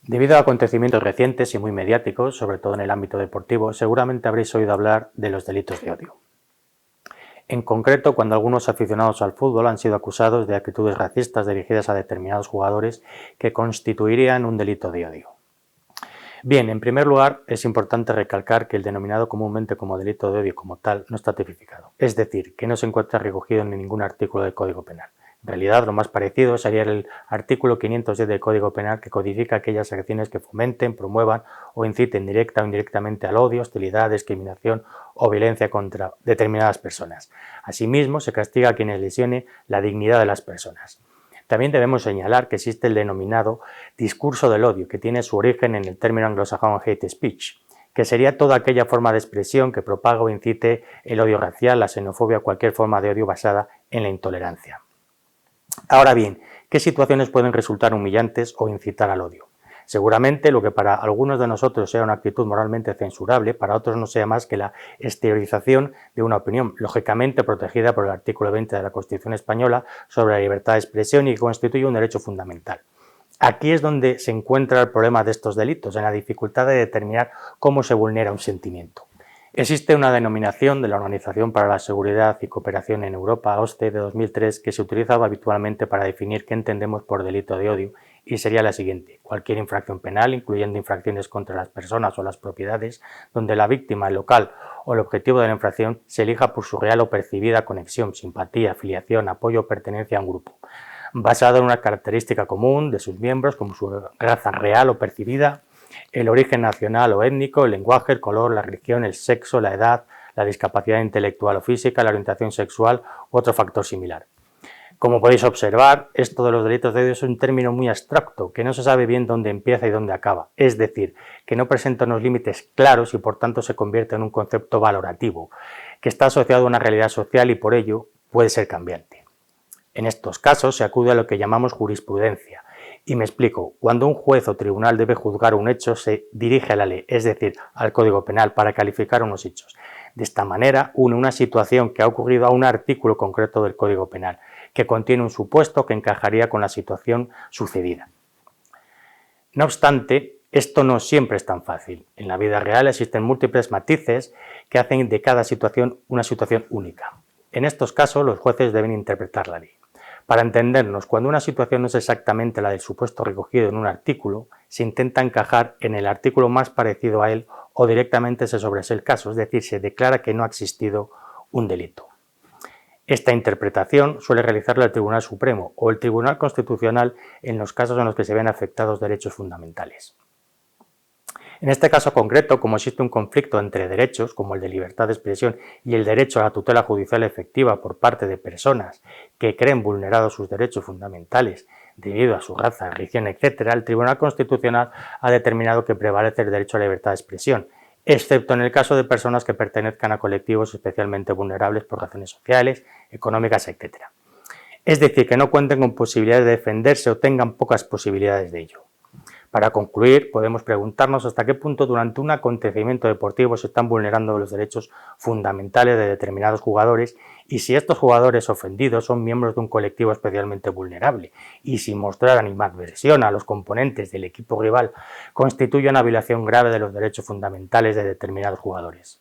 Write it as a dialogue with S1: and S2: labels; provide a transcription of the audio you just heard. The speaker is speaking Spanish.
S1: Debido a acontecimientos recientes y muy mediáticos, sobre todo en el ámbito deportivo, seguramente habréis oído hablar de los delitos de odio. En concreto, cuando algunos aficionados al fútbol han sido acusados de actitudes racistas dirigidas a determinados jugadores que constituirían un delito de odio. Bien, en primer lugar, es importante recalcar que el denominado comúnmente como delito de odio como tal no está tipificado, es decir, que no se encuentra recogido en ningún artículo del Código Penal. En realidad, lo más parecido sería el artículo 510 del Código Penal, que codifica aquellas acciones que fomenten, promuevan o inciten directa o indirectamente al odio, hostilidad, discriminación o violencia contra determinadas personas. Asimismo, se castiga a quienes lesione la dignidad de las personas. También debemos señalar que existe el denominado discurso del odio, que tiene su origen en el término anglosajón hate speech, que sería toda aquella forma de expresión que propaga o incite el odio racial, la xenofobia o cualquier forma de odio basada en la intolerancia. Ahora bien, ¿qué situaciones pueden resultar humillantes o incitar al odio? Seguramente lo que para algunos de nosotros sea una actitud moralmente censurable, para otros no sea más que la exteriorización de una opinión, lógicamente protegida por el artículo 20 de la Constitución española sobre la libertad de expresión y que constituye un derecho fundamental. Aquí es donde se encuentra el problema de estos delitos, en la dificultad de determinar cómo se vulnera un sentimiento. Existe una denominación de la Organización para la Seguridad y Cooperación en Europa, OSCE, de 2003, que se utiliza habitualmente para definir qué entendemos por delito de odio, y sería la siguiente: cualquier infracción penal, incluyendo infracciones contra las personas o las propiedades, donde la víctima, el local o el objetivo de la infracción se elija por su real o percibida conexión, simpatía, afiliación, apoyo o pertenencia a un grupo, basado en una característica común de sus miembros, como su raza real o percibida, el origen nacional o étnico, el lenguaje, el color, la religión, el sexo, la edad, la discapacidad intelectual o física, la orientación sexual u otro factor similar. Como podéis observar, esto de los delitos de odio es un término muy abstracto, que no se sabe bien dónde empieza y dónde acaba, es decir, que no presenta unos límites claros y por tanto se convierte en un concepto valorativo, que está asociado a una realidad social y por ello puede ser cambiante. En estos casos se acude a lo que llamamos jurisprudencia. Y me explico: cuando un juez o tribunal debe juzgar un hecho, se dirige a la ley, es decir, al Código Penal, para calificar unos hechos. De esta manera, une una situación que ha ocurrido a un artículo concreto del Código Penal, que contiene un supuesto que encajaría con la situación sucedida. No obstante, esto no siempre es tan fácil. En la vida real existen múltiples matices que hacen de cada situación una situación única. En estos casos, los jueces deben interpretar la ley. Para entendernos, cuando una situación no es exactamente la del supuesto recogido en un artículo, se intenta encajar en el artículo más parecido a él o directamente se sobresee el caso, es decir, se declara que no ha existido un delito. Esta interpretación suele realizarla el Tribunal Supremo o el Tribunal Constitucional en los casos en los que se ven afectados derechos fundamentales. En este caso concreto, como existe un conflicto entre derechos, como el de libertad de expresión y el derecho a la tutela judicial efectiva por parte de personas que creen vulnerados sus derechos fundamentales debido a su raza, religión, etc., el Tribunal Constitucional ha determinado que prevalece el derecho a la libertad de expresión, excepto en el caso de personas que pertenezcan a colectivos especialmente vulnerables por razones sociales, económicas, etc. Es decir, que no cuenten con posibilidades de defenderse o tengan pocas posibilidades de ello. Para concluir, podemos preguntarnos hasta qué punto durante un acontecimiento deportivo se están vulnerando los derechos fundamentales de determinados jugadores y si estos jugadores ofendidos son miembros de un colectivo especialmente vulnerable y si mostrar animadversión a los componentes del equipo rival constituye una violación grave de los derechos fundamentales de determinados jugadores.